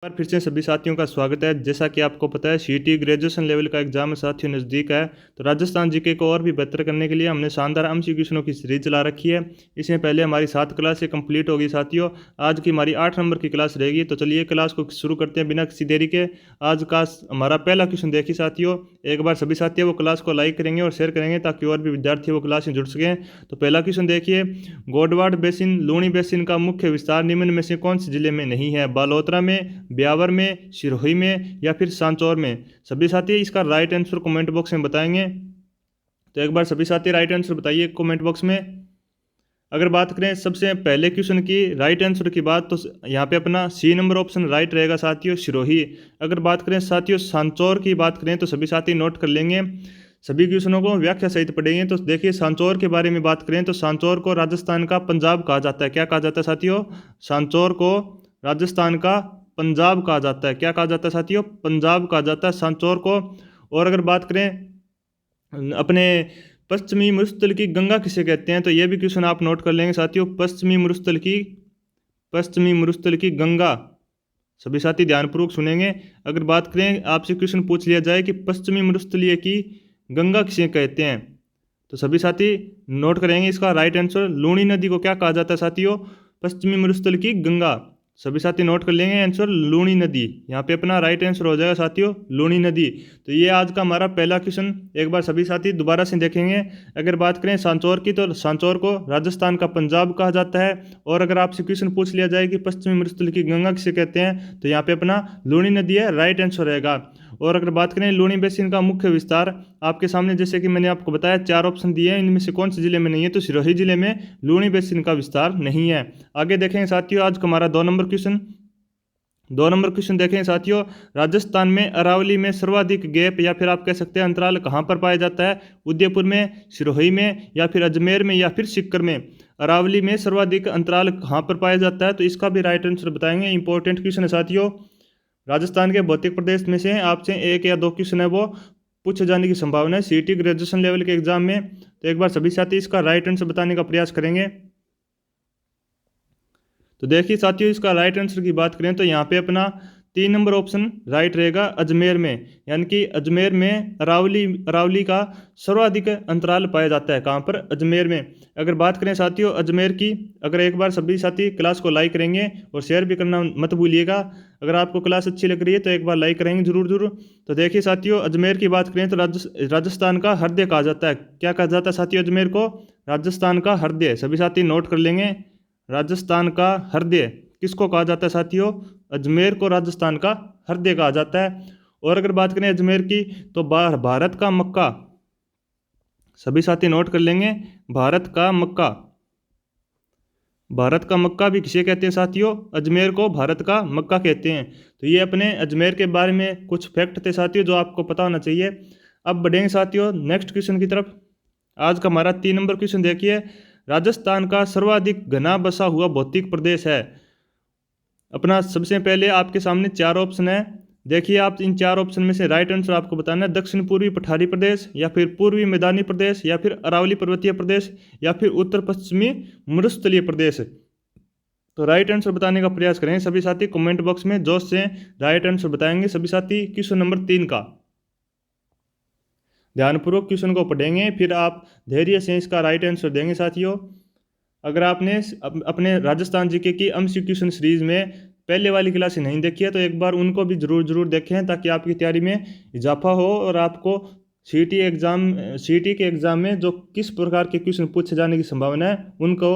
बार फिर से सभी साथियों का स्वागत है। जैसा कि आपको पता है सीईटी ग्रेजुएशन लेवल का एग्जाम साथियों नज़दीक है, तो राजस्थान जीके को और भी बेहतर करने के लिए हमने शानदार एमसीक्यू क्वेश्चनों की सीरीज चला रखी है। इसमें पहले हमारी 7 क्लासें कंप्लीट होगी साथियों। आज की हमारी 8 नंबर की क्लास रहेगी, तो चलिए क्लास को शुरू करते हैं बिना किसी देरी के। आज का हमारा पहला क्वेश्चन देखिए साथियों। एक बार सभी साथी वो क्लास को लाइक करेंगे और शेयर करेंगे ताकि और भी विद्यार्थी वो क्लास में जुड़ सकें। तो पहला क्वेश्चन देखिए, गोडवाड़ बेसिन लूणी बेसिन का मुख्य विस्तार निम्न में से कौन से जिले में नहीं है? बालोतरा में, ब्यावर में, सिरोही में या फिर सांचौर में? सभी साथी इसका राइट आंसर कमेंट बॉक्स में बताएंगे। तो एक बार सभी साथी राइट आंसर बताइए कमेंट बॉक्स में। अगर बात करें सबसे पहले क्वेश्चन की राइट आंसर की बात, तो यहाँ पे अपना सी नंबर ऑप्शन राइट रहेगा साथियों, सिरोही। अगर बात करें साथियों सांचौर की बात करें तो सभी साथी नोट कर लेंगे, सभी क्वेश्चनों को व्याख्या सहित पढ़ेंगे। तो देखिए सांचौर के बारे में बात करें तो सांचौर को राजस्थान का पंजाब कहा जाता है। क्या कहा जाता है साथियों? सांचौर को राजस्थान का पंजाब कहा जाता है। क्या कहा जाता है साथियों? पंजाब कहा जाता है सांचौर को। और अगर बात करें अपने पश्चिमी मरुस्थल की गंगा किसे कहते हैं, तो ये भी क्वेश्चन आप नोट कर लेंगे साथियों। पश्चिमी मरुस्थल की गंगा, सभी साथी ध्यानपूर्वक सुनेंगे। अगर बात करें आपसे क्वेश्चन पूछ लिया जाए कि पश्चिमी मरुस्थलीय की गंगा किसे कहते हैं, तो सभी साथी नोट करेंगे इसका राइट आंसर लूणी नदी को क्या कहा जाता है साथियों? पश्चिमी मरुस्थल की गंगा। सभी साथी नोट कर लेंगे आंसर लूणी नदी। यहाँ पे अपना राइट आंसर हो जाएगा साथियों लूणी नदी। तो ये आज का हमारा पहला क्वेश्चन। एक बार सभी साथी दोबारा से देखेंगे। अगर बात करें सांचौर की, तो सांचौर को राजस्थान का पंजाब कहा जाता है। और अगर आपसे क्वेश्चन पूछ लिया जाए कि पश्चिमी मरुस्थल की गंगा किसे कहते हैं, तो यहाँ पे अपना लूणी नदी है, राइट आंसर रहेगा। और अगर बात करें लूणी बेसिन का मुख्य विस्तार, आपके सामने जैसे कि मैंने आपको बताया 4 ऑप्शन दिए हैं, इनमें से कौन से जिले में नहीं है, तो सिरोही जिले में लूणी बेसिन का विस्तार नहीं है। आगे देखेंगे साथियों आज का हमारा 2 नंबर क्वेश्चन। 2 नंबर क्वेश्चन देखें साथियों, राजस्थान में अरावली में सर्वाधिक गैप या फिर आप कह सकते हैं अंतराल कहाँ पर पाया जाता है? उदयपुर में, सिरोही में या फिर अजमेर में या फिर सीकर में? अरावली में सर्वाधिक अंतराल कहाँ पर पाया जाता है, तो इसका भी राइट आंसर बताएंगे। इंपॉर्टेंट क्वेश्चन है साथियों, राजस्थान के भौतिक प्रदेश में से आपसे 1 या 2 क्वेश्चन है वो पूछे जाने की संभावना है सीईटी ग्रेजुएशन लेवल के एग्जाम में। तो एक बार सभी साथी इसका राइट आंसर बताने का प्रयास करेंगे। तो देखिए साथियों इसका राइट आंसर की बात करें तो यहाँ पे अपना 3 नंबर ऑप्शन राइट रहेगा अजमेर में, यानी कि अजमेर में अरावली का सर्वाधिक अंतराल पाया जाता है। कहाँ पर? अजमेर में। अगर बात करें साथियों अजमेर की, अगर एक बार सभी साथी क्लास को लाइक करेंगे और शेयर भी करना मत भूलिएगा। अगर आपको क्लास अच्छी लग रही है तो एक बार लाइक करेंगे जरूर। तो देखिए साथियों अजमेर की बात करें तो राजस्थान का हृदय कहा जाता है। क्या कहा जाता है साथियों अजमेर को? राजस्थान का हृदय। सभी साथी नोट कर लेंगे, राजस्थान का हृदय किसको कहा जाता है साथियों? अजमेर को राजस्थान का हृदय कहा जाता है। और अगर बात करें अजमेर की, तो भारत का मक्का, सभी साथी नोट कर लेंगे, भारत का मक्का। भारत का मक्का भी किसे कहते हैं साथियों? अजमेर को भारत का मक्का कहते हैं। तो ये अपने अजमेर के बारे में कुछ फैक्ट थे साथियों जो आपको पता होना चाहिए। अब बढ़ेंगे साथियों नेक्स्ट क्वेश्चन की तरफ। आज का हमारा 3 नंबर क्वेश्चन देखिए, राजस्थान का सर्वाधिक घना बसा हुआ भौतिक प्रदेश है। अपना सबसे पहले आपके सामने 4 ऑप्शन है, देखिए आप इन 4 ऑप्शन में से राइट आंसर आपको बताना है। दक्षिण पूर्वी पठारी प्रदेश या फिर पूर्वी मैदानी प्रदेश या फिर अरावली पर्वतीय प्रदेश या फिर उत्तर पश्चिमी मरुस्थलीय प्रदेश। तो राइट आंसर बताने का प्रयास करें सभी साथी कमेंट बॉक्स में, जोश से राइट आंसर बताएंगे सभी साथी। क्वेश्चन नंबर 3 का ध्यानपूर्वक क्वेश्चन को पढ़ेंगे, फिर आप धैर्य से इसका राइट आंसर देंगे साथियों। अगर आपने अपने राजस्थान जीके की एमसीक्यू क्वेश्चन सीरीज में पहले वाली क्लास नहीं देखी है तो एक बार उनको भी जरूर देखें ताकि आपकी तैयारी में इजाफा हो और आपको सीईटी के एग्ज़ाम में जो किस प्रकार के क्वेश्चन पूछे जाने की संभावना है उनको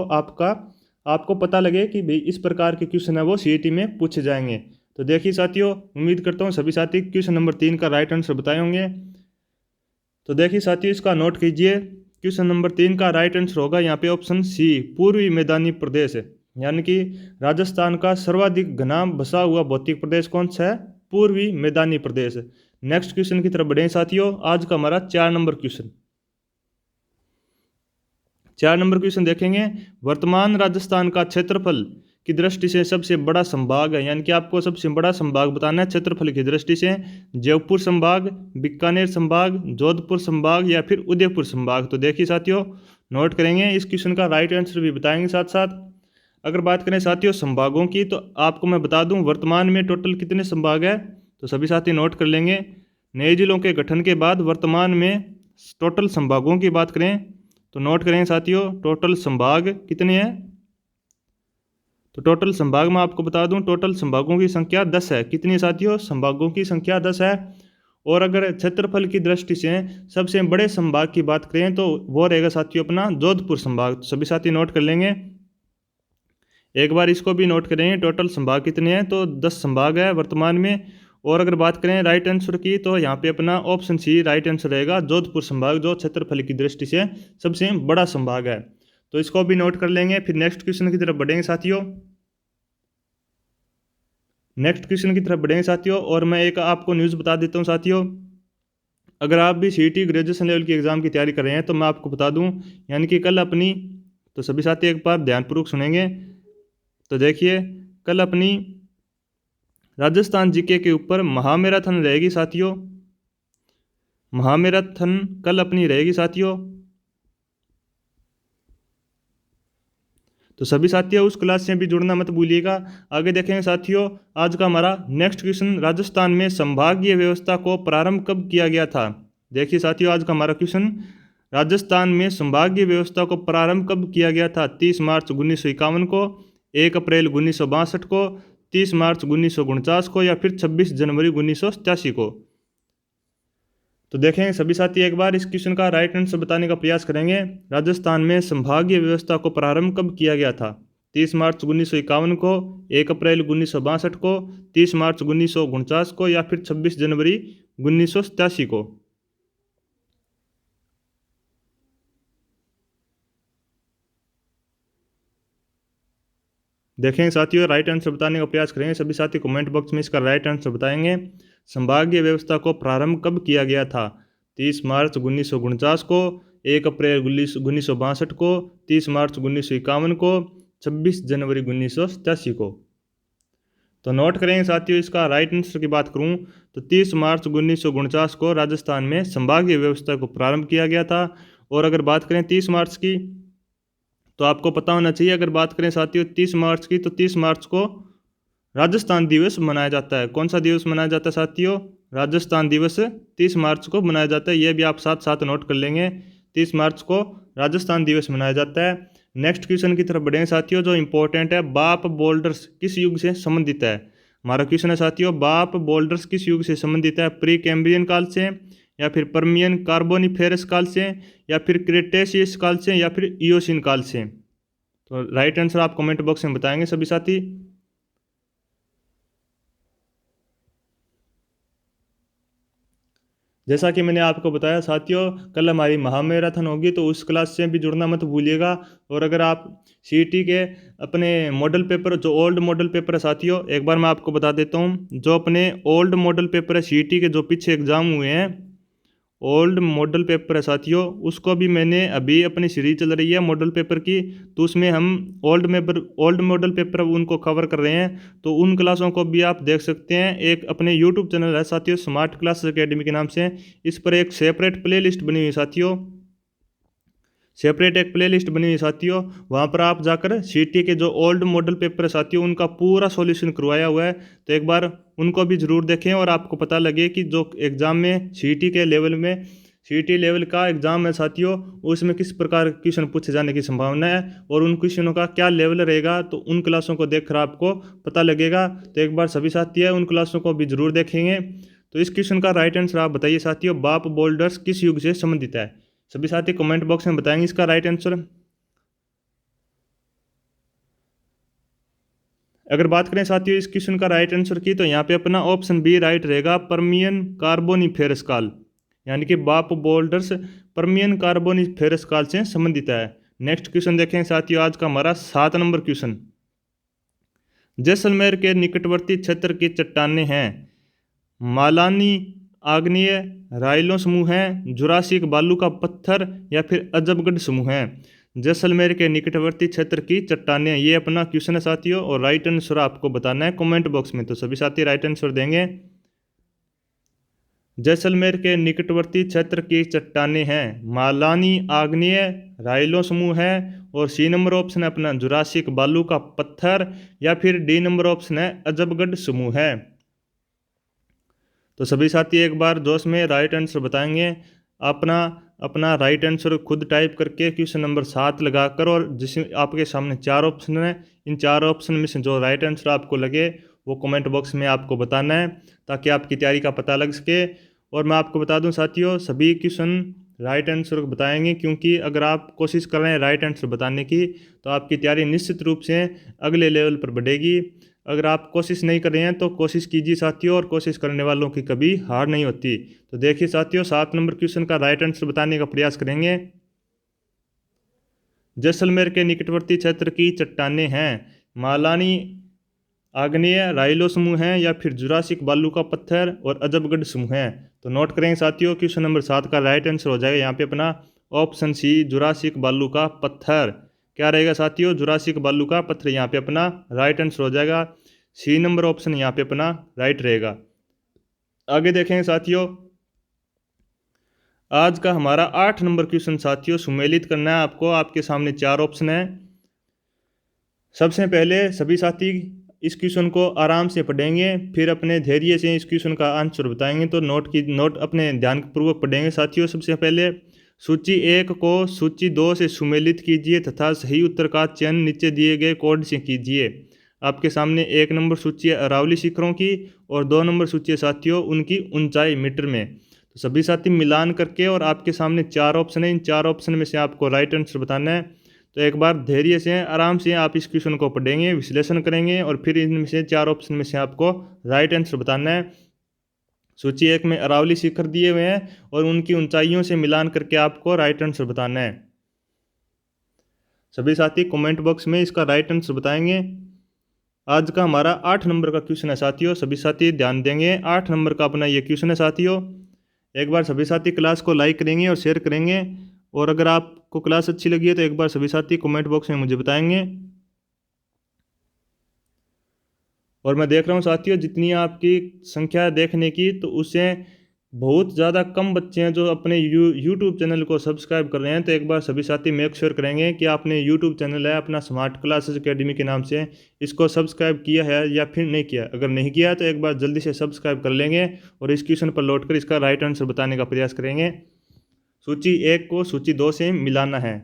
आपको पता लगे कि भाई इस प्रकार के क्वेश्चन है वो सीईटी में पूछे जाएंगे। तो देखिए साथियों उम्मीद करता हूँ सभी साथी क्वेश्चन नंबर 3 का राइट आंसर बताए होंगे। तो देखिए साथियों इसका नोट कीजिए, क्वेश्चन नंबर 3 का राइट आंसर होगा यहाँ पे ऑप्शन सी, पूर्वी मैदानी प्रदेश। यानी कि राजस्थान का सर्वाधिक घना बसा हुआ भौतिक प्रदेश कौन सा है? पूर्वी मैदानी प्रदेश। नेक्स्ट क्वेश्चन की तरफ बढ़ें साथियों। आज का हमारा 4 नंबर क्वेश्चन। 4 नंबर क्वेश्चन देखेंगे, वर्तमान राजस्थान का क्षेत्रफल की दृष्टि से सबसे बड़ा संभाग है, यानी कि आपको सबसे बड़ा संभाग बताना है क्षेत्रफल की दृष्टि से। जयपुर संभाग, बीकानेर संभाग, जोधपुर संभाग या फिर उदयपुर संभाग। तो देखिए साथियों नोट करेंगे, इस क्वेश्चन का राइट आंसर भी बताएंगे साथ साथ। अगर बात करें साथियों संभागों की, तो आपको मैं बता दूं वर्तमान में टोटल कितने संभाग है, तो सभी साथी नोट कर लेंगे। नए जिलों के गठन के बाद वर्तमान में टोटल संभागों की बात करें तो नोट करें साथियों, टोटल संभाग कितने हैं। तो टोटल संभाग में आपको बता दूं टोटल संभागों की संख्या 10 है। कितनी साथियों, संभागों की संख्या 10 है। और अगर क्षेत्रफल की दृष्टि से सबसे बड़े संभाग की बात करें तो वो रहेगा साथियों अपना जोधपुर संभाग। तो सभी साथी नोट कर लेंगे, एक बार इसको भी नोट करेंगे। टोटल संभाग कितने हैं, तो 10 संभाग है वर्तमान में। और अगर बात करें राइट आंसर की, तो यहाँ पे अपना ऑप्शन सी राइट आंसर रहेगा, जोधपुर संभाग, जो क्षेत्रफल की दृष्टि से सबसे बड़ा संभाग है। तो इसको भी नोट कर लेंगे। फिर नेक्स्ट क्वेश्चन की तरफ बढ़ेंगे साथियों। नेक्स्ट क्वेश्चन की तरफ बढ़ेंगे साथियों, और मैं एक आपको न्यूज़ बता देता हूँ साथियों। अगर आप भी सीईटी ग्रेजुएशन लेवल की एग्ज़ाम की तैयारी कर रहे हैं तो मैं आपको बता दूं, यानी कि कल अपनी, तो सभी साथी एक बार ध्यानपूर्वक सुनेंगे। तो देखिए, कल अपनी राजस्थान जीके के ऊपर महामैराथन रहेगी साथियों। महामैराथन कल अपनी रहेगी साथियों। तो सभी साथियों उस क्लास से भी जुड़ना मत भूलिएगा। आगे देखेंगे साथियों, आज का हमारा नेक्स्ट क्वेश्चन, राजस्थान में संभागीय व्यवस्था को प्रारंभ कब किया गया था। देखिए साथियों, आज का हमारा क्वेश्चन, राजस्थान में संभागीय व्यवस्था को प्रारंभ कब किया गया था। 30 मार्च 1951 को, 1 अप्रैल 1962 को, 30 मार्च 1949 को, या फिर 26 जनवरी 1987 को। तो देखेंगे सभी साथी एक बार इस क्वेश्चन का राइट आंसर बताने का प्रयास करेंगे। राजस्थान में संभागीय व्यवस्था को प्रारंभ कब किया गया था। 30 मार्च 1951 को, 1 अप्रैल 1962 को, 30 मार्च 1949 को, या फिर 26 जनवरी 1987 को। देखेंगे साथियों, राइट आंसर बताने का प्रयास करेंगे। सभी साथी कमेंट बॉक्स में इसका राइट आंसर बताएंगे। संभागीय व्यवस्था को प्रारंभ कब किया गया था। 30 मार्च 1949 को, 1 अप्रैल 1962 को, 30 मार्च 1951 को, 26 जनवरी 1987 को। तो नोट करेंगे साथियों, इसका राइट आंसर की बात करूं तो 30 मार्च 1949 को राजस्थान में संभागीय व्यवस्था को प्रारंभ किया गया था। और अगर बात करें 30 मार्च की, तो आपको पता होना चाहिए, अगर बात करें साथियों 30 मार्च की, तो 30 मार्च को राजस्थान दिवस मनाया जाता है। कौन सा दिवस मनाया जाता है साथियों, राजस्थान दिवस 30 मार्च को मनाया जाता है। यह भी आप साथ साथ नोट कर लेंगे, 30 मार्च को राजस्थान दिवस मनाया जाता है। नेक्स्ट क्वेश्चन की तरफ बढ़ेंगे साथियों, जो इंपॉर्टेंट है, बाप बोल्डर्स किस युग से संबंधित है। हमारा क्वेश्चन है साथियों, बाप बोल्डर्स किस युग से संबंधित है। प्री कैम्ब्रियन काल से, या फिर परमियन कार्बोनिफेरस काल से, या फिर क्रेटेशियस काल से, या फिर इयोसीन काल से। तो राइट आंसर आप कमेंट बॉक्स में बताएंगे सभी साथी। जैसा कि मैंने आपको बताया साथियों, कल हमारी महामैराथन होगी, तो उस क्लास से भी जुड़ना मत भूलिएगा। और अगर आप सीईटी के अपने मॉडल पेपर, जो ओल्ड मॉडल पेपर है साथियों, एक बार मैं आपको बता देता हूँ, जो अपने ओल्ड मॉडल पेपर है सीईटी के, जो पीछे एग्जाम हुए हैं, ओल्ड मॉडल पेपर है साथियों, उसको भी मैंने अभी अपनी सीरीज चल रही है मॉडल पेपर की, तो उसमें हम ओल्ड मॉडल पेपर उनको कवर कर रहे हैं। तो उन क्लासों को भी आप देख सकते हैं। एक अपने यूट्यूब चैनल है साथियों, स्मार्ट क्लासेस एकेडमी के नाम से, इस पर एक सेपरेट प्ले लिस्ट बनी हुई है साथियों, सेपरेट एक प्लेलिस्ट बनी हुई साथियों। वहाँ पर आप जाकर सीईटी के जो ओल्ड मॉडल पेपर है साथियों, उनका पूरा सॉल्यूशन करवाया हुआ है। तो एक बार उनको भी जरूर देखें, और आपको पता लगे कि जो एग्ज़ाम में सीईटी के लेवल में, सीईटी लेवल का एग्ज़ाम है साथियों, उसमें किस प्रकार क्वेश्चन पूछे जाने की संभावना है, और उन क्वेश्चनों का क्या लेवल रहेगा। तो उन क्लासों को देखकर आपको पता लगेगा। तो एक बार सभी साथी है उन क्लासों को भी जरूर देखेंगे। तो इस क्वेश्चन का राइट आंसर आप बताइए साथियों, बाप बोल्डर्स किस युग से संबंधित है। सभी साथी कमेंट बॉक्स में बताएंगे इसका राइट आंसर। अगर बात करें साथियों इस क्वेश्चन का राइट आंसर की, तो यहाँ पे अपना ऑप्शन बी राइट रहेगा, परमियन कार्बोनिफेरस काल, यानी कि बाप बोल्डर्स परमियन कार्बोनिफेरस काल से संबंधित है। नेक्स्ट क्वेश्चन देखें साथियों, आज का हमारा 7 नंबर क्वेश्चन, जैसलमेर के निकटवर्ती क्षेत्र की चट्टानें हैं मालानी आग्नेय, राइलो समूह है, जुरासिक बालू का पत्थर, या फिर अजबगढ़ समूह है। जैसलमेर के निकटवर्ती क्षेत्र की चट्टानें, ये अपना क्वेश्चन है साथियों, और राइट आंसर आपको बताना है कमेंट बॉक्स में। तो सभी साथी राइट आंसर देंगे। जैसलमेर के निकटवर्ती क्षेत्र की चट्टानें हैं मालानी आग्नेय, राइलो समूह है, और सी नंबर ऑप्शन है अपना जुरासिक बालू का पत्थर, या फिर डी नंबर ऑप्शन है अजबगढ़ समूह है। तो सभी साथी एक बार जोश में राइट आंसर बताएंगे। अपना अपना राइट आंसर खुद टाइप करके क्वेश्चन नंबर 7 लगाकर, और जिसमें आपके सामने 4 ऑप्शन है, इन 4 ऑप्शन में से जो राइट आंसर आपको लगे वो कमेंट बॉक्स में आपको बताना है, ताकि आपकी तैयारी का पता लग सके। और मैं आपको बता दूं साथियों, सभी क्वेश्चन राइट आंसर बताएंगे, क्योंकि अगर आप कोशिश कर रहे हैं राइट आंसर बताने की तो आपकी तैयारी निश्चित रूप से अगले लेवल पर बढ़ेगी। अगर आप कोशिश नहीं कर रहे हैं तो कोशिश कीजिए साथियों, और कोशिश करने वालों की कभी हार नहीं होती। तो देखिए साथियों, 7 नंबर क्वेश्चन का राइट आंसर बताने का प्रयास करेंगे। जैसलमेर के निकटवर्ती क्षेत्र की चट्टानें हैं मालानी आग्नेय राइलो समूह है, या फिर जुरासिक बालू का पत्थर और अजबगढ़ समूह है। तो नोट करेंगे साथियों, क्वेश्चन नंबर 7 का राइट आंसर हो जाएगा यहाँ पे अपना ऑप्शन सी जुरासिक बालू का पत्थर। क्या रहेगा साथियों? जुरासिक बालू का पत्थर यहाँ पे अपना राइट आंसर हो जाएगा। सी नंबर ऑप्शन यहाँ पे अपना राइट रहेगा। आगे देखेंगे साथियों, आज का हमारा 8 नंबर क्वेश्चन साथियों सुमेलित करना है आपको। आपके सामने 4 ऑप्शन है। सबसे पहले सभी साथी इस क्वेश्चन को आराम से पढ़ेंगे, फिर अपने धैर्य से इस क्वेश्चन का आंसर बताएंगे। तो नोट अपने ध्यानपूर्वक पढ़ेंगे साथियों। सबसे पहले सूची 1 को सूची 2 से सुमेलित कीजिए तथा सही उत्तर का चयन नीचे दिए गए कोड से कीजिए। आपके सामने 1 नंबर सूची है अरावली शिखरों की, और 2 नंबर सूची है साथियों उनकी ऊंचाई मीटर में। तो सभी साथी मिलान करके, और आपके सामने 4 ऑप्शन है, इन 4 ऑप्शन में से आपको राइट आंसर बताना है। तो एक बार धैर्य से आराम से आप इस क्वेश्चन को पढ़ेंगे, विश्लेषण करेंगे, और फिर इनमें से 4 ऑप्शन में से आपको राइट आंसर बताना है। सूची 1 में अरावली शिखर दिए हुए हैं, और उनकी ऊंचाइयों से मिलान करके आपको राइट आंसर बताना है। सभी साथी कमेंट बॉक्स में इसका राइट आंसर बताएंगे। आज का हमारा 8 नंबर का क्वेश्चन है साथियों, सभी साथी ध्यान देंगे। 8 नंबर का अपना ये क्वेश्चन है साथियों। एक बार सभी साथी क्लास को लाइक करेंगे और शेयर करेंगे, और अगर आपको क्लास अच्छी लगी है तो एक बार सभी साथी कमेंट बॉक्स में मुझे बताएंगे। और मैं देख रहा हूँ साथियों, जितनी आपकी संख्या है देखने की, तो उससे बहुत ज़्यादा कम बच्चे हैं जो अपने यूट्यूब चैनल को सब्सक्राइब कर रहे हैं। तो एक बार सभी साथी मेक श्योर करेंगे कि आपने यूट्यूब चैनल है अपना स्मार्ट क्लासेस एकेडमी के नाम से, इसको सब्सक्राइब किया है या फिर नहीं किया। अगर नहीं किया तो एक बार जल्दी से सब्सक्राइब कर लेंगे, और इस क्वेश्चन पर लौट कर इसका राइट आंसर बताने का प्रयास करेंगे। सूची 1 को सूची 2 से मिलाना है।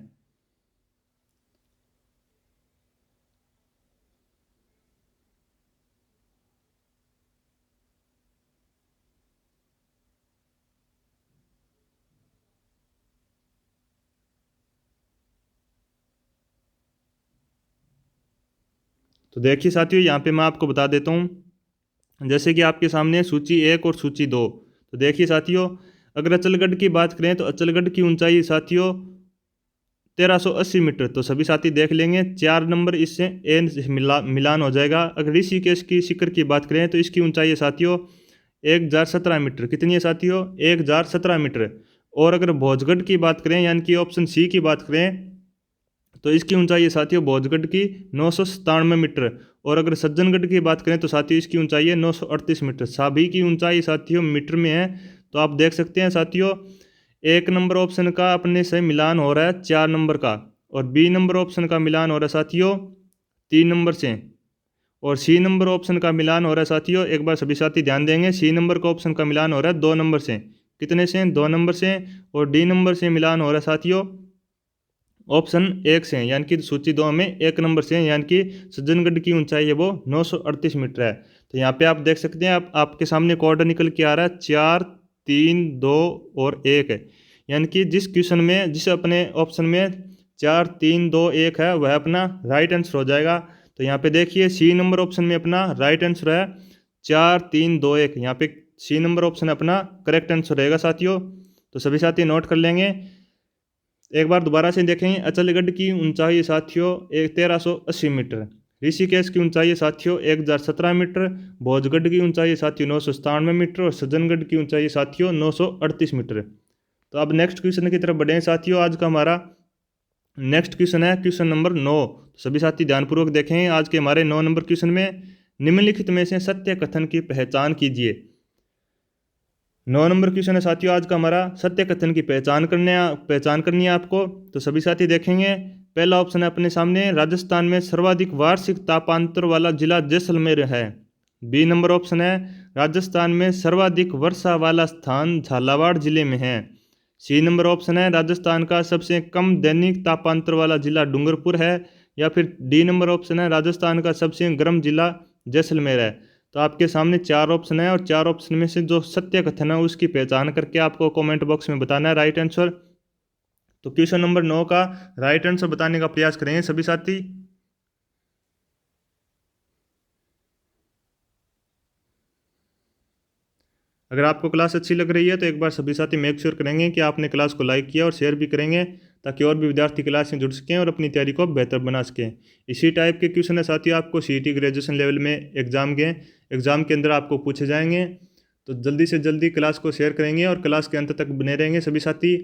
तो देखिए साथियों, यहाँ पे मैं आपको बता देता हूँ। जैसे कि आपके सामने सूची 1 और सूची 2। तो देखिए साथियों, अगर अचलगढ़ की बात करें तो अचलगढ़ की ऊंचाई साथियों 1380 मीटर। तो सभी साथी देख लेंगे, 4 नंबर इससे एन से मिलान हो जाएगा। अगर ऋषिकेश की शिखर की बात करें तो इसकी ऊंचाई है साथियों 1017 मीटर। कितनी है साथियों? 1017 मीटर। और अगर भोजगढ़ की बात करें, यानी कि ऑप्शन सी की बात करें, तो इसकी ऊंचाई है साथियों भोजगढ़ की 997 मीटर। और अगर सज्जनगढ़ की बात करें तो साथियों इसकी ऊंचाई है 938 मीटर। सभी की ऊंचाई साथियों मीटर में है। तो आप देख सकते हैं साथियों, 1 नंबर ऑप्शन का अपने से मिलान हो रहा है 4 नंबर का, और बी नंबर ऑप्शन का मिलान हो रहा है साथियों 3 नंबर से, और सी नंबर ऑप्शन का मिलान हो रहा है साथियों, एक बार सभी साथी ध्यान देंगे, सी नंबर का ऑप्शन का मिलान हो रहा है 2 नंबर से। कितने से? 2 नंबर से। और डी नंबर से मिलान हो रहा है साथियों ऑप्शन 1 से, यानी कि सूची 2 में 1 नंबर से, यानी कि सज्जनगढ़ की ऊंचाई है वो 938 मीटर है। तो यहाँ पे आप देख सकते हैं, आपके सामने कोड निकल के आ रहा है 4 3 2 और 1 है। यानी कि जिस क्वेश्चन में, जिस अपने ऑप्शन में 4 3 2 1 है, वह अपना राइट आंसर हो जाएगा। तो यहाँ पे देखिए सी नंबर ऑप्शन में अपना राइट आंसर है 4 3 2 1। यहाँ पे सी नंबर ऑप्शन अपना करेक्ट आंसर रहेगा साथियों। तो सभी साथी नोट कर लेंगे। एक बार दोबारा से देखेंगे, अचलगढ़ की ऊंचाई साथियों 1380 मीटर, ऋषिकेश की ऊंचाई साथियों 1017 मीटर, भोजगढ़ की ऊंचाई साथियों 997 मीटर, और सज्जनगढ़ की ऊंचाई साथियों 938 मीटर। तो अब नेक्स्ट क्वेश्चन की तरफ बढ़े साथियों। आज का हमारा नेक्स्ट क्वेश्चन है क्वेश्चन नंबर 9। सभी साथी ध्यानपूर्वक देखें। आज के हमारे 9 नंबर क्वेश्चन में निम्नलिखित में से सत्य कथन की पहचान कीजिए। 9 नंबर क्वेश्चन है साथियों आज का हमारा, सत्य कथन की पहचान करनी है आपको। तो सभी साथी देखेंगे, पहला ऑप्शन है अपने सामने राजस्थान में सर्वाधिक वार्षिक तापांतर वाला जिला जैसलमेर है। बी नंबर ऑप्शन है राजस्थान में सर्वाधिक वर्षा वाला स्थान झालावाड़ जिले में है। सी नंबर ऑप्शन है राजस्थान का सबसे कम दैनिक तापांतर वाला जिला डूंगरपुर है। या फिर डी नंबर ऑप्शन है राजस्थान का सबसे गर्म जिला जैसलमेर है। तो आपके सामने चार ऑप्शन है और चार ऑप्शन में से जो सत्य कथन है उसकी पहचान करके आपको कमेंट बॉक्स में बताना है राइट आंसर। तो क्वेश्चन नंबर 9 का राइट आंसर बताने का प्रयास करेंगे सभी साथी। अगर आपको क्लास अच्छी लग रही है तो एक बार सभी साथी मेक श्योर करेंगे कि आपने क्लास को लाइक किया और शेयर भी करेंगे, ताकि और भी विद्यार्थी क्लास में जुड़ सकें और अपनी तैयारी को बेहतर बना सकें। इसी टाइप के क्वेश्चन है साथियों आपको सीईटी ग्रेजुएशन लेवल में एग्जाम के अंदर आपको पूछे जाएंगे। तो जल्दी से जल्दी क्लास को शेयर करेंगे और क्लास के अंत तक बने रहेंगे सभी साथी,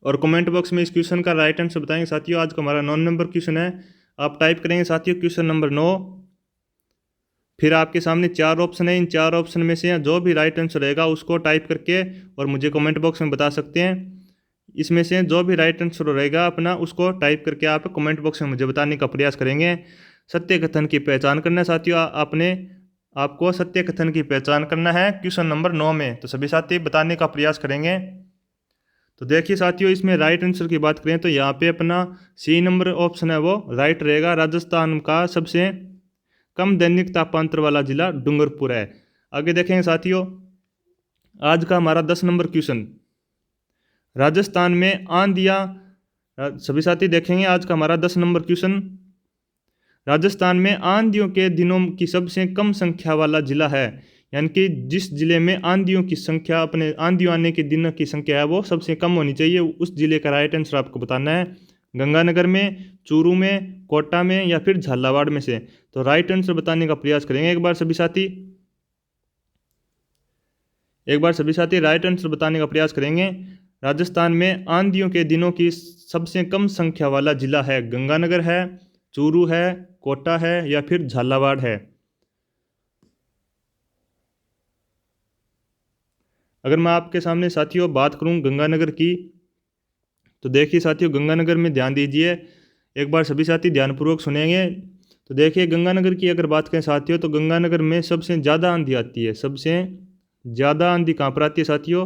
और कमेंट बॉक्स में इस क्वेश्चन का राइट आंसर बताएंगे साथियों। आज का हमारा 9 नंबर क्वेश्चन है, आप टाइप करेंगे साथियों क्वेश्चन नंबर 9। फिर आपके सामने चार ऑप्शन है, इन चार ऑप्शन में से जो भी राइट आंसर रहेगा उसको टाइप करके और मुझे कमेंट बॉक्स में बता सकते हैं। इसमें से जो भी राइट आंसर रहेगा अपना उसको टाइप करके आप कमेंट बॉक्स में मुझे बताने का प्रयास करेंगे। सत्य कथन की पहचान करना है साथियों, आपको सत्य कथन की पहचान करना है क्वेश्चन नंबर 9 में। तो सभी साथी बताने का प्रयास करेंगे। तो देखिए साथियों इसमें राइट आंसर की बात करें तो यहाँ पे अपना सी नंबर ऑप्शन है वो राइट रहेगा। राजस्थान का सबसे कम दैनिक तापांतर वाला जिला डूंगरपुर है। आगे देखेंगे साथियों आज का हमारा 10 नंबर क्वेश्चन, राजस्थान में आंधियाँ। सभी साथी देखेंगे आज का हमारा 10 नंबर क्वेश्चन, राजस्थान में आंधियों के दिनों की सबसे कम संख्या वाला जिला है। यानी कि जिस जिले में आंधियों की संख्या अपने आंधियों आने के दिनों की संख्या है वो सबसे कम होनी चाहिए, उस जिले का राइट आंसर आपको बताना है। गंगानगर में, चूरू में, कोटा में या फिर झालावाड़ में से। तो राइट आंसर बताने का प्रयास करेंगे एक बार सभी साथी राइट आंसर बताने का प्रयास करेंगे। राजस्थान में आंधियों के दिनों की सबसे कम संख्या वाला जिला है गंगानगर है, चूरू है, कोटा है या फिर झालावाड़ है। अगर मैं आपके सामने साथियों बात करूं गंगानगर की, तो देखिए साथियों गंगानगर में ध्यान दीजिए, एक बार सभी साथी ध्यानपूर्वक सुनेंगे। तो देखिए गंगानगर की अगर बात करें साथियों तो गंगानगर में सबसे ज़्यादा आंधी आती है। सबसे ज़्यादा आंधी कहाँ पर आती है साथियों?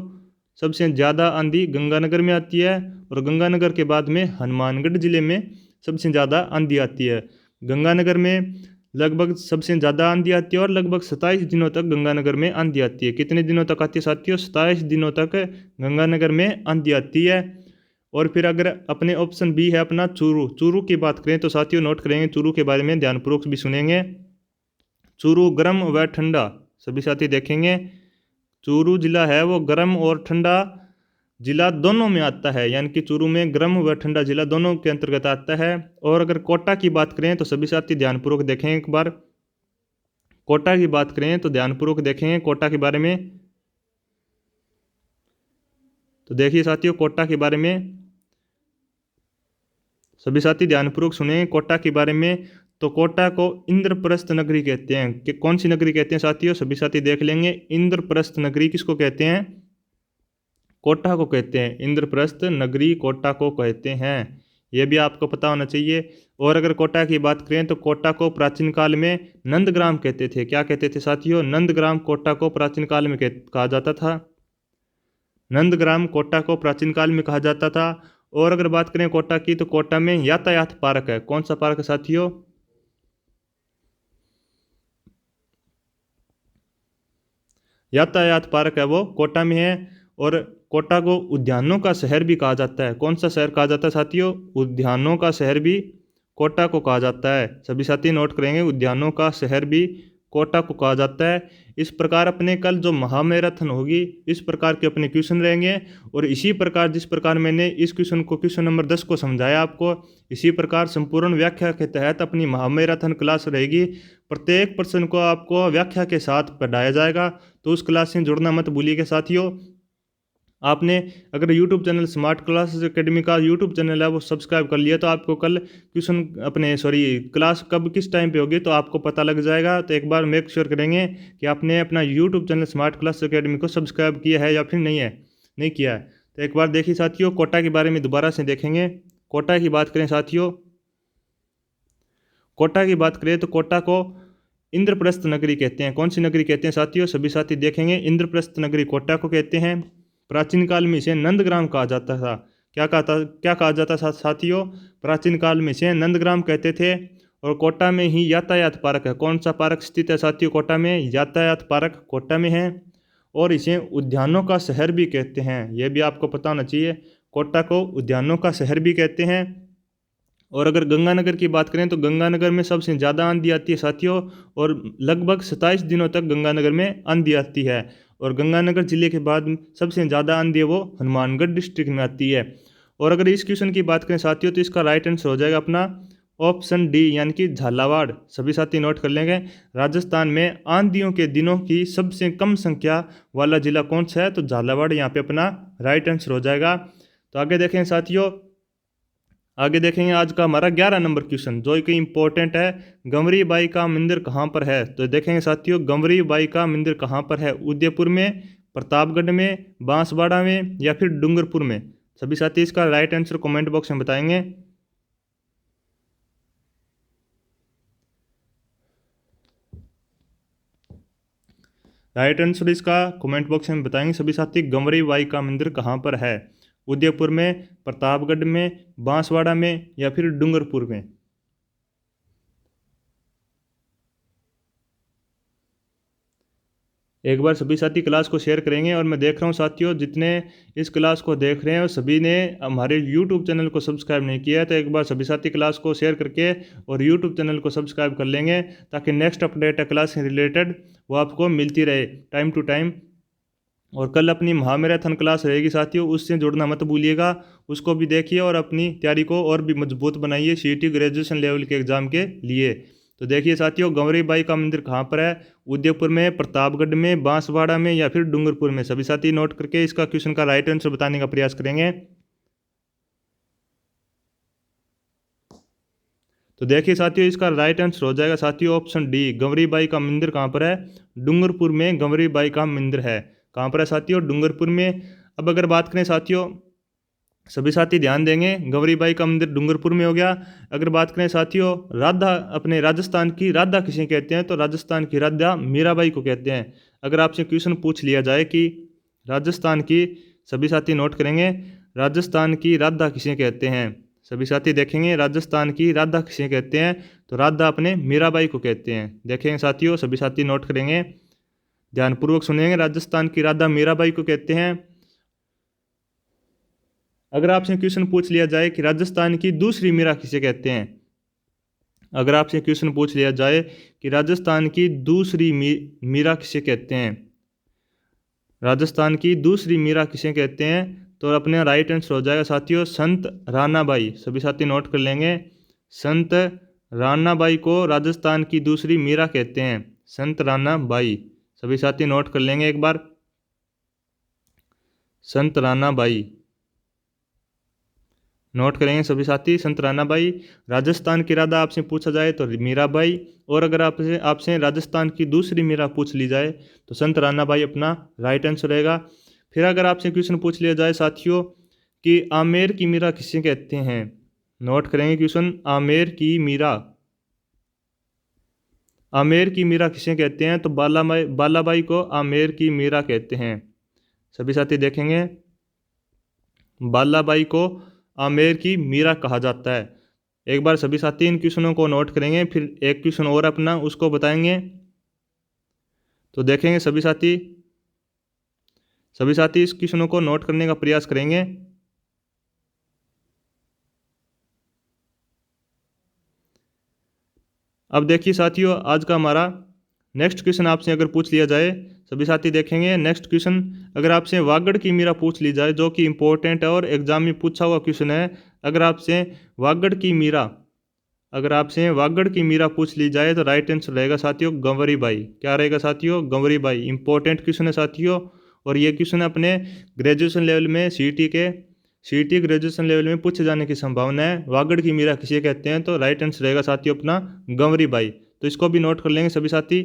सबसे ज़्यादा आंधी गंगानगर में आती है, और गंगानगर के बाद में हनुमानगढ़ जिले में सबसे ज़्यादा आंधी आती है। गंगानगर में लगभग सबसे ज़्यादा आंधी आती है और लगभग 27 दिनों तक गंगानगर में आंधी आती है। कितने दिनों तक आती है साथियों? 27 दिनों तक गंगानगर में आंधी आती है। और फिर अगर अपने ऑप्शन बी है अपना चूरू की बात करें तो साथियों नोट करेंगे चूरू के बारे में, ध्यानपूर्वक भी सुनेंगे। चूरू गर्म व ठंडा, सभी साथी देखेंगे चूरू जिला है वो गर्म और ठंडा जिला दोनों में आता है। यानी कि चूरू में गर्म व ठंडा जिला दोनों के अंतर्गत आता है। और अगर कोटा की बात करें तो सभी साथी ध्यानपूर्वक देखें एक बार, कोटा की बात करें तो ध्यानपूर्वक देखेंगे कोटा के बारे में। तो देखिए साथियों कोटा के बारे में सभी साथी ध्यानपूर्वक सुने कोटा के बारे में। तो कोटा को इंद्रप्रस्थ नगरी कहते हैं। कि कौन सी नगरी कहते हैं साथियों? सभी साथी देख लेंगे, इंद्रप्रस्थ नगरी किसको कहते हैं? कोटा को कहते हैं। इंद्रप्रस्थ नगरी कोटा को कहते हैं, यह भी आपको पता होना चाहिए। और अगर कोटा की बात करें तो कोटा को प्राचीन काल में नंदग्राम कहते थे। क्या कहते थे साथियों? नंदग्राम कोटा को प्राचीन काल में कहा जाता था। नंदग्राम कोटा को प्राचीन काल में कहा जाता था। और अगर बात करें कोटा की तो कोटा में यातायात पार्क है। कौन सा पार्क है साथियों? यातायात पार्क है वो कोटा में है। और कोटा को उद्यानों का शहर भी कहा जाता है। कौन सा शहर कहा जाता है साथियों? उद्यानों का शहर भी कोटा को कहा जाता है। सभी साथी नोट करेंगे, उद्यानों का शहर भी कोटा को कहा जाता है। इस प्रकार अपने कल जो महामैराथन होगी इस प्रकार के अपने क्वेश्चन रहेंगे। और इसी प्रकार जिस प्रकार मैंने इस क्वेश्चन को क्वेश्चन नंबर 10 को समझाया आपको, इसी प्रकार संपूर्ण व्याख्या के तहत अपनी महामैराथन क्लास रहेगी। प्रत्येक प्रश्न को आपको व्याख्या के साथ पढ़ाया जाएगा, तो उस क्लास से जुड़ना मत भूलिएगा साथियों। आपने अगर YouTube channel smart classes academy का यूट्यूब चैनल है वो सब्सक्राइब कर लिया तो आपको कल क्लास कब किस टाइम पे होगी तो आपको पता लग जाएगा। तो एक बार मेक श्योर करेंगे कि आपने अपना YouTube channel smart class academy को सब्सक्राइब किया है या फिर नहीं किया है। तो एक बार देखिए साथियों कोटा के बारे में दोबारा से देखेंगे। कोटा की बात करें साथियों, कोटा की बात करें तो कोटा को इंद्रप्रस्थ नगरी कहते हैं। कौन सी नगरी कहते हैं साथियों? सभी साथी देखेंगे, इंद्रप्रस्थ नगरी कोटा को कहते हैं। प्राचीन काल में इसे नंदग्राम कहा जाता था। क्या कहा जाता था साथियों? प्राचीन काल में इसे नंदग्राम कहते थे। और कोटा में ही यातायात पार्क है। कौन सा पार्क स्थित है साथियों कोटा में? यातायात पार्क कोटा में है। और इसे उद्यानों का शहर भी कहते हैं, यह भी आपको पता होना चाहिए। कोटा को उद्यानों का शहर भी कहते हैं। और अगर गंगानगर की बात करें तो गंगानगर में सबसे ज़्यादा आंधी आती है साथियों, और लगभग 27 दिनों तक गंगानगर में आंधी आती है। और गंगानगर जिले के बाद सबसे ज़्यादा आंधी है वो हनुमानगढ़ डिस्ट्रिक्ट में आती है। और अगर इस क्वेश्चन की बात करें साथियों तो इसका राइट आंसर हो जाएगा अपना ऑप्शन डी, यानी कि झालावाड़। सभी साथी नोट कर लेंगे। राजस्थान में आंधियों के दिनों की सबसे कम संख्या वाला जिला कौन सा है? तो झालावाड़ यहाँ पे अपना राइट आंसर हो जाएगा। तो आगे देखें साथियों, आगे देखेंगे आज का हमारा 11 नंबर क्वेश्चन जो कि इंपॉर्टेंट है। गंवरी बाई का मंदिर कहाँ पर है? तो देखेंगे साथियों, गंवरी बाई का मंदिर कहाँ पर है? उदयपुर में, प्रतापगढ़ में, बांसवाड़ा में या फिर डूंगरपुर में? सभी साथी इसका राइट आंसर कमेंट बॉक्स में बताएंगे। राइट आंसर इसका कमेंट बॉक्स में बताएंगे सभी साथी। गंवरी बाई का मंदिर कहाँ पर है? उदयपुर में, प्रतापगढ़ में, बांसवाड़ा में या फिर डूंगरपुर में? एक बार सभी साथी क्लास को शेयर करेंगे। और मैं देख रहा हूँ साथियों जितने इस क्लास को देख रहे हैं और सभी ने हमारे YouTube चैनल को सब्सक्राइब नहीं किया है, तो एक बार सभी साथी क्लास को शेयर करके और YouTube चैनल को सब्सक्राइब कर लेंगे, ताकि नेक्स्ट अपडेट है क्लास से रिलेटेड वो आपको मिलती रहे टाइम टू टाइम। और कल अपनी महामैराथन क्लास रहेगी साथियों, उससे जुड़ना मत भूलिएगा, उसको भी देखिए और अपनी तैयारी को और भी मजबूत बनाइए CET ग्रेजुएशन लेवल के एग्जाम के लिए। तो देखिए साथियों, गंवरी बाई का मंदिर कहाँ पर है? उदयपुर में, प्रतापगढ़ में, बांसवाड़ा में या फिर डूंगरपुर में? सभी साथी नोट करके इसका क्वेश्चन का राइट आंसर बताने का प्रयास करेंगे। तो देखिए साथियों, इसका राइट आंसर हो जाएगा साथियों ऑप्शन डी, गंवरी बाई का मंदिर कहाँ पर है? डूंगरपुर में गंवरी बाई का मंदिर है। कहाँ पर है साथियों? डूंगरपुर में। अब अगर बात करें साथियों, सभी साथी ध्यान देंगे, गंवरी बाई का मंदिर डूंगरपुर में हो गया। अगर बात करें साथियों राधा, अपने राजस्थान की राधा किसे कहते हैं? तो राजस्थान की राधा मीराबाई को कहते हैं। अगर आपसे क्वेश्चन पूछ लिया जाए कि राजस्थान की, सभी साथी नोट करेंगे, राजस्थान की राधा किसे कहते हैं? सभी साथी देखेंगे, राजस्थान की राधा किसे कहते हैं? तो राधा अपने मीराबाई को कहते हैं। देखेंगे साथियों, सभी साथी नोट करेंगे, ध्यानपूर्वक सुनेंगे। राजस्थान की राधा मीराबाई को कहते हैं। अगर आपसे क्वेश्चन पूछ लिया जाए कि राजस्थान की दूसरी मीरा किसे कहते हैं? अगर आपसे क्वेश्चन पूछ लिया जाए कि राजस्थान की दूसरी मीरा किसे कहते हैं? राजस्थान की दूसरी मीरा किसे कहते हैं? तो अपने राइट आंसर हो जाएगा साथियों संत रानाबाई। सभी साथी नोट कर लेंगे, संत रानाबाई को राजस्थान की दूसरी मीरा कहते हैं, संत रानाबाई। सभी साथी नोट कर लेंगे एक बार, संत रानाबाई नोट करेंगे सभी साथी, संत रानाबाई। राजस्थान की राधा आपसे पूछा जाए तो मीराबाई, और अगर आपसे आपसे राजस्थान की दूसरी मीरा पूछ ली जाए तो संत रानाबाई अपना राइट आंसर रहेगा। फिर अगर आपसे क्वेश्चन पूछ लिया जाए साथियों कि आमेर की मीरा किसे कहते हैं? नोट करेंगे क्वेश्चन, आमेर की मीरा, आमेर की मीरा किसे कहते हैं? तो बालाबाई को आमेर की मीरा कहते हैं। सभी साथी देखेंगे, बालाबाई को आमेर की मीरा कहा जाता है। एक बार सभी साथी इन क्वेश्चनों को नोट करेंगे, फिर एक क्वेश्चन और अपना उसको बताएंगे। तो देखेंगे सभी साथी इस क्वेश्चनों को नोट करने का प्रयास करेंगे। अब देखिए साथियों, आज का हमारा नेक्स्ट क्वेश्चन आपसे अगर पूछ लिया जाए, सभी साथी देखेंगे नेक्स्ट क्वेश्चन, अगर आपसे वागड़ की मीरा पूछ ली जाए, जो कि इंपॉर्टेंट है और एग्जाम में पूछा हुआ क्वेश्चन है। अगर आपसे वागड़ की मीरा, अगर आपसे वागड़ की मीरा पूछ ली जाए तो राइट आंसर रहेगा साथियों गंवरी बाई। क्या रहेगा साथियों? गंवरी बाई। इंपॉर्टेंट क्वेश्चन है साथियों, और ये क्वेश्चन अपने ग्रेजुएशन लेवल में CET ग्रेजुएशन लेवल में पूछे जाने की संभावना है। वागड़ की मीरा किसे कहते हैं? तो राइट आंसर रहेगा साथियों अपना गंवरी बाई। तो इसको भी नोट कर लेंगे सभी साथी,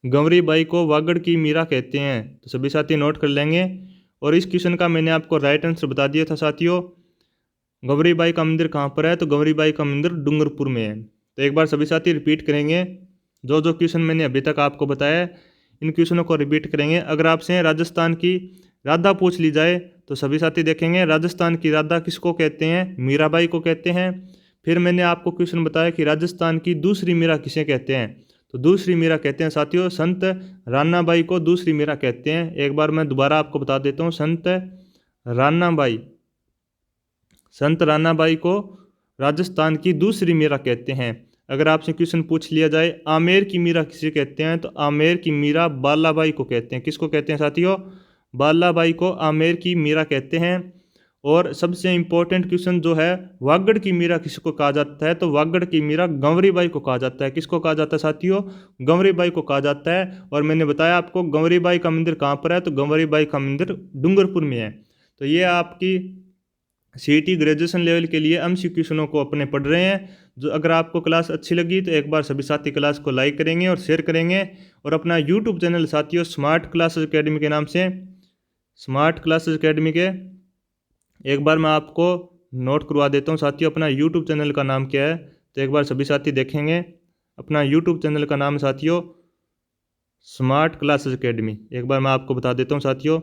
गंवरी बाई को वागड़ की मीरा कहते हैं। तो सभी साथी नोट कर लेंगे। और इस क्वेश्चन का मैंने आपको राइट आंसर बता दिया था साथियों। गौरी बाई का मंदिर कहाँ पर है? तो गौरी बाई का मंदिर डूंगरपुर में है। तो एक बार सभी साथी रिपीट करेंगे, जो जो क्वेश्चन मैंने अभी तक आपको बताया इन क्वेश्चनों को रिपीट करेंगे। अगर आपसे राजस्थान की राधा पूछ ली जाए तो सभी साथी देखेंगे, राजस्थान की राधा किसको कहते हैं? मीराबाई को कहते हैं। फिर मैंने आपको क्वेश्चन बताया कि राजस्थान की दूसरी मीरा किसे कहते हैं? तो दूसरी मीरा कहते हैं साथियों संत रानाबाई को दूसरी मीरा कहते हैं। एक बार मैं दोबारा आपको बता देता हूँ, संत रानाबाई को राजस्थान की दूसरी मीरा कहते हैं। अगर आपसे क्वेश्चन पूछ लिया जाए आमेर की मीरा किसे कहते हैं? तो आमेर की मीरा बालाबाई को कहते हैं। किसको कहते हैं साथियों? बालाबाई को आमेर की मीरा कहते हैं। और सबसे इंपॉर्टेंट क्वेश्चन जो है, वागड़ की मीरा किसको कहा जाता है? तो वागड़ की मीरा गंवरी बाई को कहा जाता है। किसको कहा जाता है साथियों? गंवरी बाई को कहा जाता है। और मैंने बताया आपको गंवरी बाई का मंदिर कहाँ पर है? तो गंवरी बाई का मंदिर डूंगरपुर में है। तो ये आपकी सीईटी ग्रेजुएशन लेवल के लिए एमसीक्यू क्वेश्चनों को अपने पढ़ रहे हैं। जो अगर आपको क्लास अच्छी लगी तो एक बार सभी साथी क्लास को लाइक करेंगे और शेयर करेंगे। और अपना यूट्यूब चैनल साथियों स्मार्ट क्लासेस अकेडमी के नाम से, स्मार्ट क्लासेस अकेडमी के एक बार मैं आपको नोट करवा देता हूँ साथियों, अपना यूट्यूब चैनल का नाम क्या है? तो एक बार सभी साथी देखेंगे, अपना यूट्यूब चैनल का नाम साथियों स्मार्ट क्लासेस अकेडमी। एक बार मैं आपको बता देता हूँ साथियों,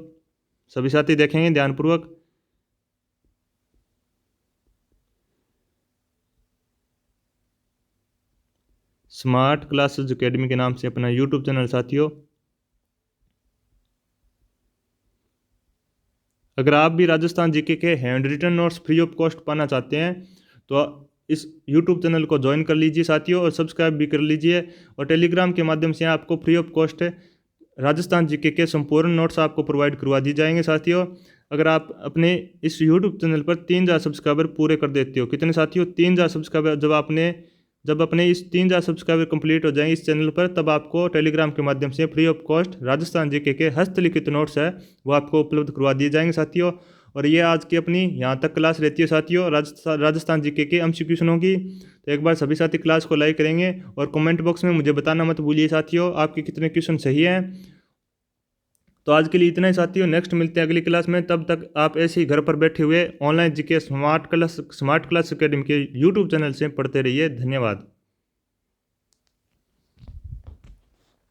सभी साथी देखेंगे ध्यानपूर्वक। स्मार्ट क्लासेस अकेडमी के नाम से अपना यूट्यूब चैनल साथियों। अगर आप भी राजस्थान जीके के handwritten notes free of cost पाना चाहते हैं तो इस यूट्यूब चैनल को ज्वाइन कर लीजिए साथियों, और सब्सक्राइब भी कर लीजिए। और टेलीग्राम के माध्यम से आपको free of cost Rajasthan GK के संपूर्ण नोट्स आपको प्रोवाइड करवा दी जाएंगे साथियों। अगर आप अपने इस यूट्यूब चैनल पर 3000 सब्सक्राइबर पूरे कर देते हो, कितने साथियों? 3000 सब्सक्राइबर जब अपने इस 3000 सब्सक्राइबर कंप्लीट हो जाएंगे इस चैनल पर, तब आपको टेलीग्राम के माध्यम से free of cost Rajasthan GK के हस्तलिखित नोट्स है वो आपको उपलब्ध करवा दिए जाएंगे साथियों। और ये आज की अपनी यहाँ तक क्लास रहती है साथियों राजस्थान जीके के एमसीक्यू क्वेश्चनों की। तो एक बार सभी साथी क्लास को लाइक करेंगे और कमेंट बॉक्स में मुझे बताना मत भूलिए साथियों आपके कितने क्वेश्चन सही हैं। तो आज के लिए इतना ही साथियों, नेक्स्ट मिलते हैं अगली क्लास में। तब तक आप ऐसे ही घर पर बैठे हुए online GK smart class academy के यूट्यूब चैनल से पढ़ते रहिए। धन्यवाद।